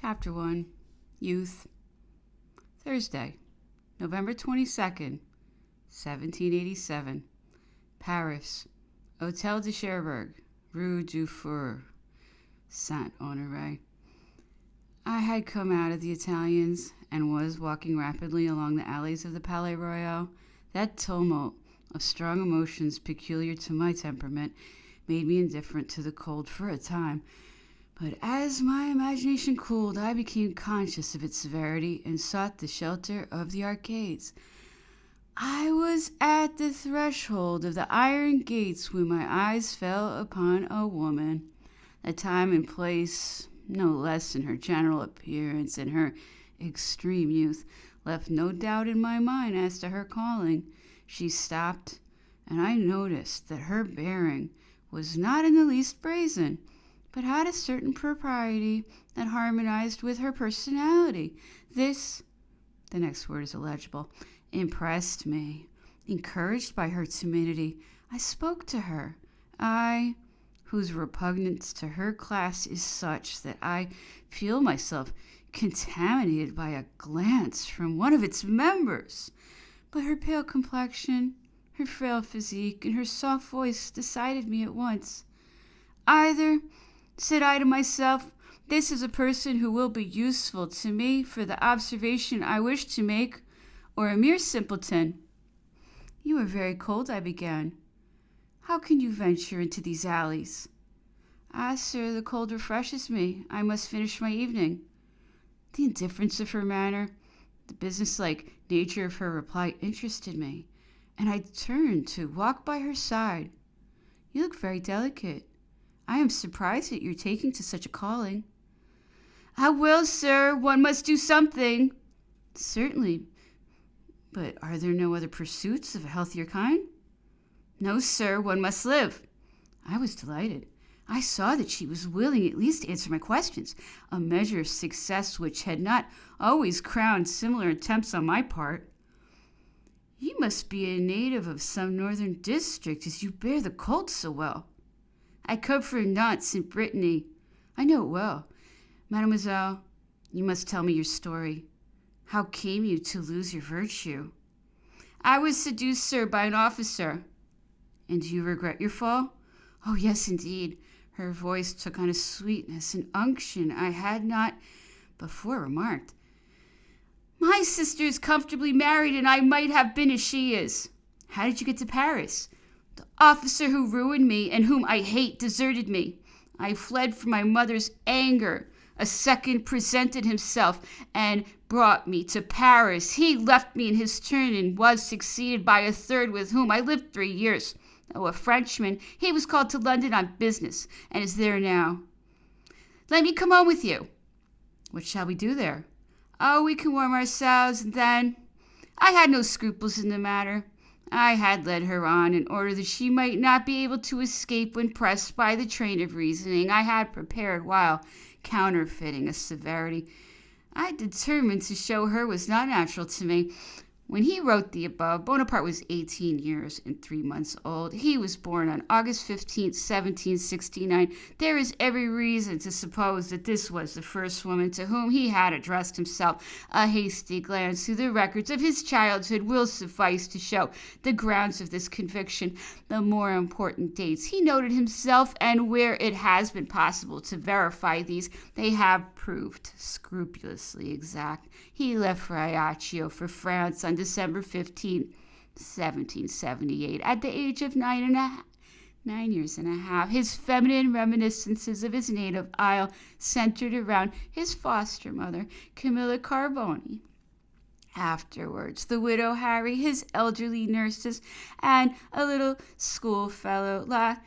Chapter 1. Youth. Thursday, November 22nd, 1787. Paris. Hôtel de Cherbourg, Rue du Four, Saint-Honoré. I had come out of the Italians and was walking rapidly along the alleys of the Palais Royal. That tumult of strong emotions peculiar to my temperament made me indifferent to the cold for a time. But as my imagination cooled, I became conscious of its severity and sought the shelter of the arcades. I was at the threshold of the iron gates when my eyes fell upon a woman. The time and place, no less than her general appearance and her extreme youth, left no doubt in my mind as to her calling. She stopped, and I noticed that her bearing was not in the least brazen, but had a certain propriety that harmonized with her personality. This, the next word is illegible, impressed me. Encouraged by her timidity, I spoke to her. I, whose repugnance to her class is such that I feel myself contaminated by a glance from one of its members. But her pale complexion, her frail physique, and her soft voice decided me at once. Either, said I to myself, this is a person who will be useful to me for the observation I wish to make, or a mere simpleton. You are very cold, I began. How can you venture into these alleys? Ah, sir, the cold refreshes me. I must finish my evening. The indifference of her manner, the businesslike nature of her reply interested me, and I turned to walk by her side. You look very delicate. I am surprised at your taking to such a calling. I will, sir. One must do something. Certainly. But are there no other pursuits of a healthier kind? No, sir. One must live. I was delighted. I saw that she was willing at least to answer my questions, a measure of success which had not always crowned similar attempts on my part. You must be a native of some northern district, as you bear the cold so well. I come from Nantes in Brittany. I know it well. Mademoiselle, you must tell me your story. How came you to lose your virtue? I was seduced, sir, by an officer. And do you regret your fall? Oh, yes, indeed. Her voice took on a sweetness and unction I had not before remarked. My sister is comfortably married, and I might have been as she is. How did you get to Paris? The officer who ruined me and whom I hate deserted me. I fled from my mother's anger. A second presented himself and brought me to Paris. He left me in his turn and was succeeded by a third with whom I lived 3 years. Oh, a Frenchman. He was called to London on business and is there now. Let me come home with you. What shall we do there? Oh, we can warm ourselves and then... I had no scruples in the matter. I had led her on in order that she might not be able to escape when pressed by the train of reasoning I had prepared while counterfeiting a severity I determined to show her was not natural to me. When he wrote the above, Bonaparte was 18 years and 3 months old. He was born on August 15, 1769. There is every reason to suppose that this was the first woman to whom he had addressed himself. A hasty glance through the records of his childhood will suffice to show the grounds of this conviction. The more important dates he noted himself, and where it has been possible to verify these, they have proved scrupulously exact. He left for Ajaccio for France on December 15, 1778, at the age of 9 years and a half. His feminine reminiscences of his native isle centered around his foster mother, Camilla Carboni. Afterwards, the widow Harry, his elderly nurses, and a little schoolfellow, La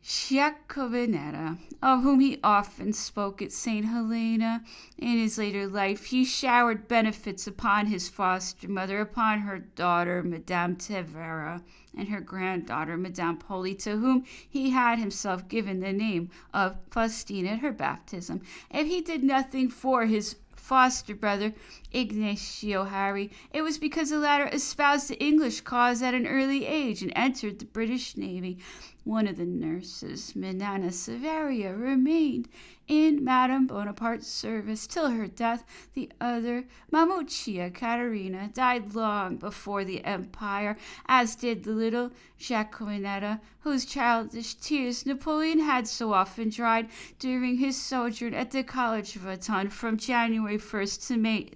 Giacovinetta, of whom he often spoke at St. Helena. In his later life, he showered benefits upon his foster mother, upon her daughter, Madame Tevera, and her granddaughter, Madame Poli, to whom he had himself given the name of Faustina at her baptism. If he did nothing for his foster brother, Ignacio Harry, it was because the latter espoused the English cause at an early age and entered the British Navy. One of the nurses, Minana Severia, remained in Madame Bonaparte's service till her death. The other, Mamuccia Caterina, died long before the Empire, as did the little Jacqueminetta, whose childish tears Napoleon had so often dried during his sojourn at the College of Autun from January 1st to May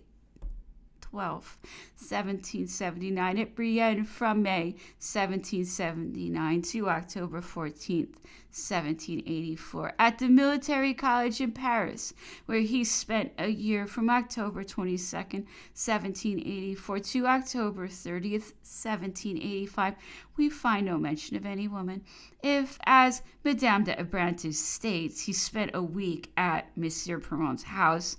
12, 1779, at Brienne from May 1779 to October 14, 1784, at the Military College in Paris, where he spent a year from October 22nd, 1784 to October 30th, 1785. We find no mention of any woman. If, as Madame de Abrantes states, he spent a week at Monsieur Perron's house,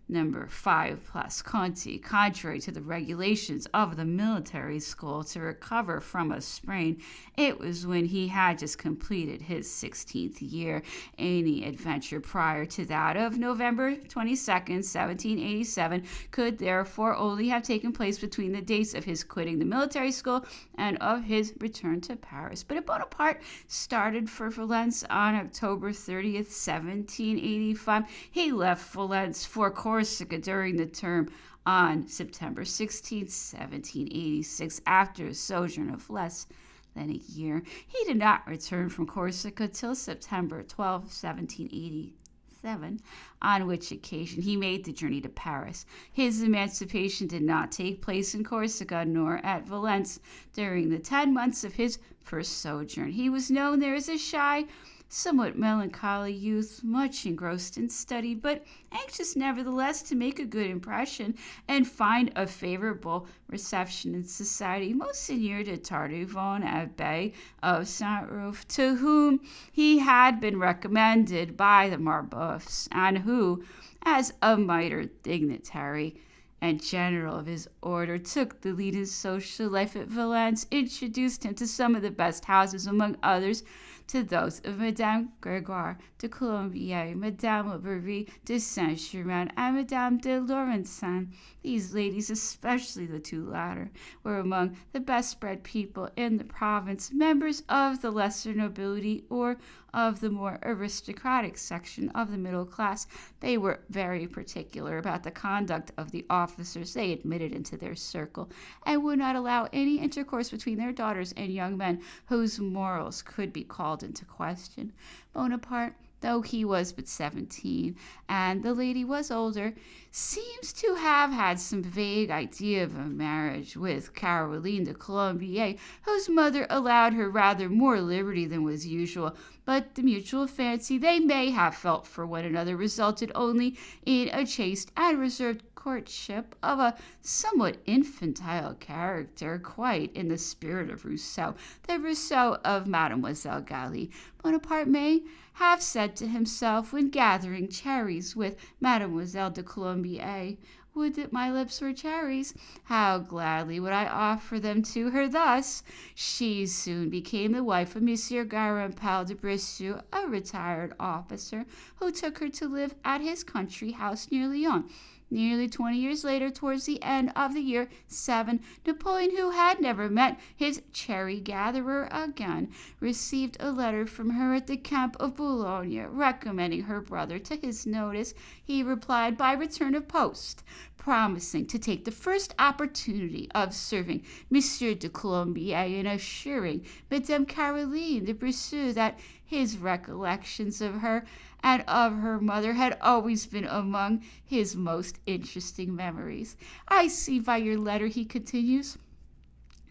number 5 Place Conti, contrary to the regulations of the military school, to recover from a sprain, it was when he had just completed his 16th year. Any adventure prior to that of November 22nd, 1787, could therefore only have taken place between the dates of his quitting the military school and of his return to Paris. But if Bonaparte started for Valence on October 30th, 1785, he left Valence for Corsica during the term on September 16, 1786, after a sojourn of less than a year. He did not return from Corsica till September 12, 1787, on which occasion he made the journey to Paris. His emancipation did not take place in Corsica nor at Valence during the 10 months of his first sojourn. He was known there as a shy, somewhat melancholy youth, much engrossed in study, but anxious nevertheless to make a good impression and find a favorable reception in society. Monseigneur de Tardivon, Abbé of Saint-Rouf, to whom he had been recommended by the Marbeufs, and who, as a minor dignitary and general of his order, took the lead in social life at Valence, introduced him to some of the best houses, among others to those of Madame Grégoire de Colombier, Madame Aubery de Saint-Germain, and Madame de Laurencin. These ladies, especially the two latter, were among the best bred people in the province, members of the lesser nobility or of the more aristocratic section of the middle class. They were very particular about the conduct of the officers they admitted into their circle, and would not allow any intercourse between their daughters and young men whose morals could be called into question. Bonaparte, though he was but 17, and the lady was older, seems to have had some vague idea of a marriage with Caroline de Colombier, whose mother allowed her rather more liberty than was usual, but the mutual fancy they may have felt for one another resulted only in a chaste and reserved courtship of a somewhat infantile character, quite in the spirit of Rousseau, the Rousseau of Mademoiselle Galie. Bonaparte may have said to himself when gathering cherries with Mademoiselle de Colombier, "Would that my lips were cherries! How gladly would I offer them to her thus!" She soon became the wife of Monsieur Garampal de Brissot, a retired officer, who took her to live at his country house near Lyons. Nearly 20 years later, towards the end of the year 7, Napoleon, who had never met his cherry-gatherer again, received a letter from her at the camp of Boulogne, recommending her brother to his notice. He replied by return of post, promising to take the first opportunity of serving Monsieur de Colombier and assuring Madame Caroline de Brissot that his recollections of her and of her mother had always been among his most interesting memories. "I see by your letter," he continues,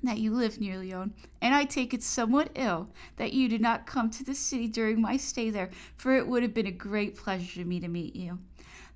"that you live near Lyons, and I take it somewhat ill that you did not come to the city during my stay there, for it would have been a great pleasure to me to meet you."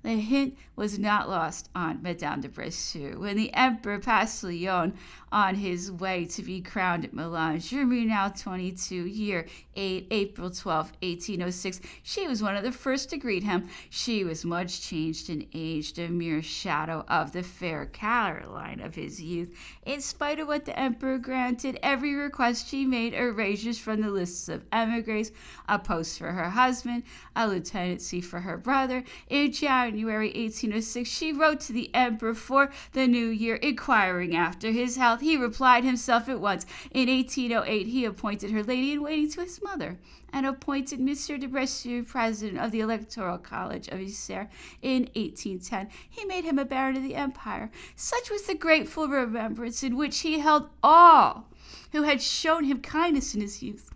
The hint was not lost on Madame de Brissot. When the Emperor passed Lyons on his way to be crowned at Milan, Germinal 22, year 8, April 12, 1806, she was one of the first to greet him. She was much changed and aged, a mere shadow of the fair Caroline of his youth. In spite of what the Emperor granted, every request she made erasures from the lists of emigres, a post for her husband, a lieutenancy for her brother. In January January 1806, she wrote to the emperor for the new year, inquiring after his health. He replied himself at once. In 1808, he appointed her lady-in-waiting to his mother, and appointed Monsieur de Bressuire president of the Electoral College of Isère. In 1810, he made him a baron of the empire. Such was the grateful remembrance in which he held all who had shown him kindness in his youth,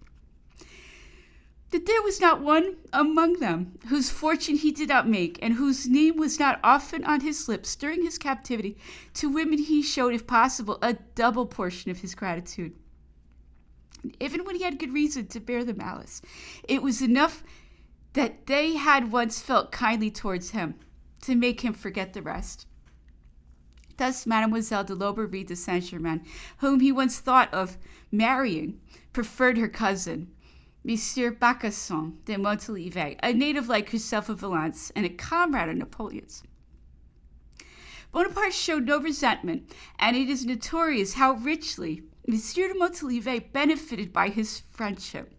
that there was not one among them whose fortune he did not make, and whose name was not often on his lips during his captivity. To women he showed, if possible, a double portion of his gratitude. Even when he had good reason to bear the malice, it was enough that they had once felt kindly towards him to make him forget the rest. Thus, Mademoiselle de Lotbéry de Saint-Germain, whom he once thought of marrying, preferred her cousin, Monsieur Bacasson de Montalivet, a native like herself of Valence and a comrade of Napoleon's. Bonaparte showed no resentment, and it is notorious how richly Monsieur de Montalivet benefited by his friendship,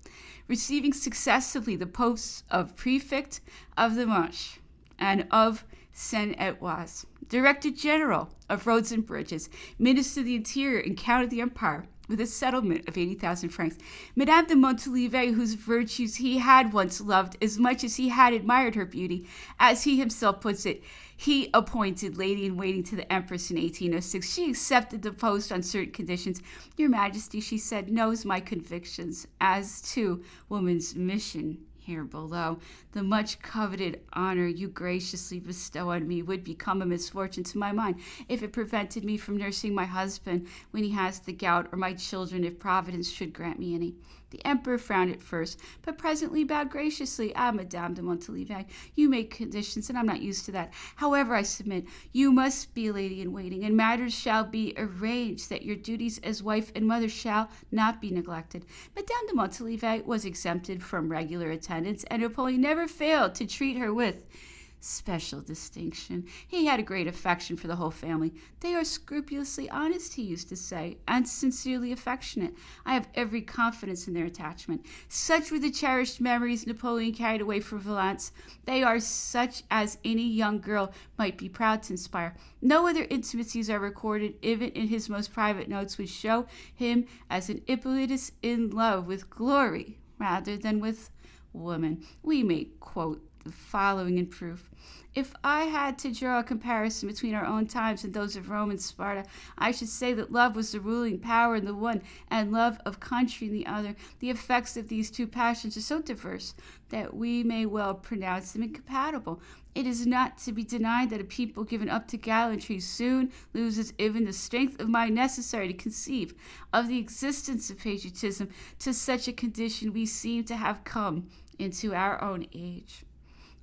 receiving successively the posts of Prefect of the Manche and of Seine-et-Oise, Director General of Roads and Bridges, Minister of the Interior and Count of the Empire, with a settlement of 80,000 francs. Madame de Montalivet, whose virtues he had once loved as much as he had admired her beauty, as he himself puts it, he appointed lady-in-waiting to the Empress in 1806. She accepted the post on certain conditions. Your Majesty, she said, knows my convictions as to woman's mission here below. The much coveted honor you graciously bestow on me would become a misfortune to my mind if it prevented me from nursing my husband when he has the gout, or my children if Providence should grant me any. The emperor frowned at first, but presently bowed graciously. Ah, Madame de Montalivet, you make conditions, and I'm not used to that. However, I submit. You must be a lady-in-waiting, and matters shall be arranged that your duties as wife and mother shall not be neglected. Madame de Montalivet was exempted from regular attendance, and Napoleon never failed to treat her with special distinction. He had a great affection for the whole family. They are scrupulously honest, he used to say, and sincerely affectionate. I have every confidence in their attachment. Such were the cherished memories Napoleon carried away from Valence. They are such as any young girl might be proud to inspire. No other intimacies are recorded, even in his most private notes, which show him as an Hippolytus in love with glory rather than with woman. We may quote the following in proof. If I had to draw a comparison between our own times and those of Rome and Sparta, I should say that love was the ruling power in the one and love of country in the other. The effects of these two passions are so diverse that we may well pronounce them incompatible. It is not to be denied that a people given up to gallantry soon loses even the strength of mind necessary to conceive of the existence of patriotism. To such a condition we seem to have come into our own age.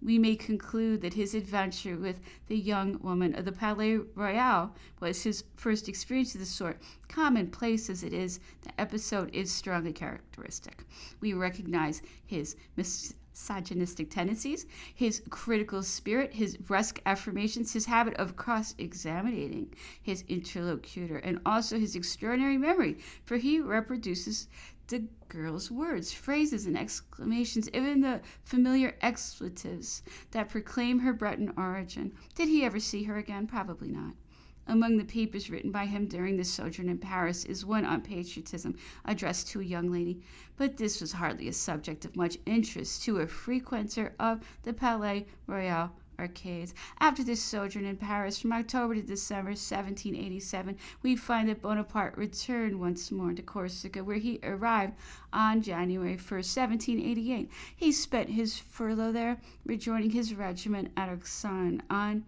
We may conclude that his adventure with the young woman of the Palais Royal was his first experience of the sort. Commonplace as it is, the episode is strongly characteristic. We recognize his misogynistic tendencies, his critical spirit, his brusque affirmations, his habit of cross-examining his interlocutor, and also his extraordinary memory, for he reproduces the girl's words, phrases, and exclamations, even the familiar expletives that proclaim her Breton origin. Did he ever see her again? Probably not. Among the papers written by him during this sojourn in Paris is one on patriotism, addressed to a young lady, but this was hardly a subject of much interest to a frequenter of the Palais Royal arcades. After this sojourn in Paris, from October to December 1787, we find that Bonaparte returned once more to Corsica, where he arrived on January 1st, 1788. He spent his furlough there, rejoining his regiment at Auxonne on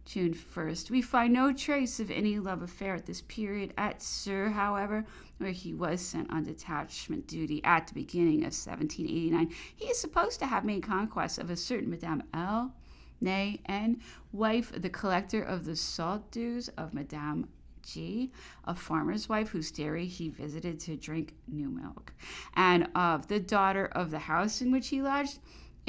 June 1st. We find no trace of any love affair at this period. At Sur, however, where he was sent on detachment duty at the beginning of 1789, he is supposed to have made conquest of a certain Madame L. Nay, and wife of the collector of the salt dues of Madame G., a farmer's wife whose dairy he visited to drink new milk, and of the daughter of the house in which he lodged.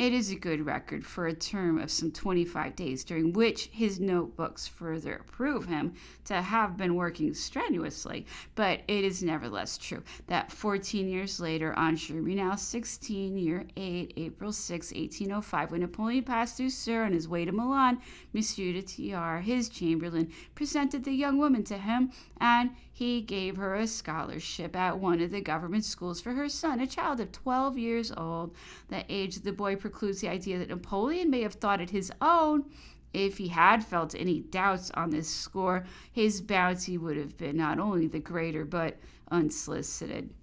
It is a good record for a term of some 25 days, during which his notebooks further prove him to have been working strenuously. But it is nevertheless true that 14 years later, on Germinal 16, year 8, April 6, 1805, when Napoleon passed through Sur on his way to Milan, Monsieur de Thiers, his chamberlain, presented the young woman to him, and he gave her a scholarship at one of the government schools for her son, a child of 12 years old. The age of the boy precludes the idea that Napoleon may have thought it his own. If he had felt any doubts on this score, his bounty would have been not only the greater but unsolicited.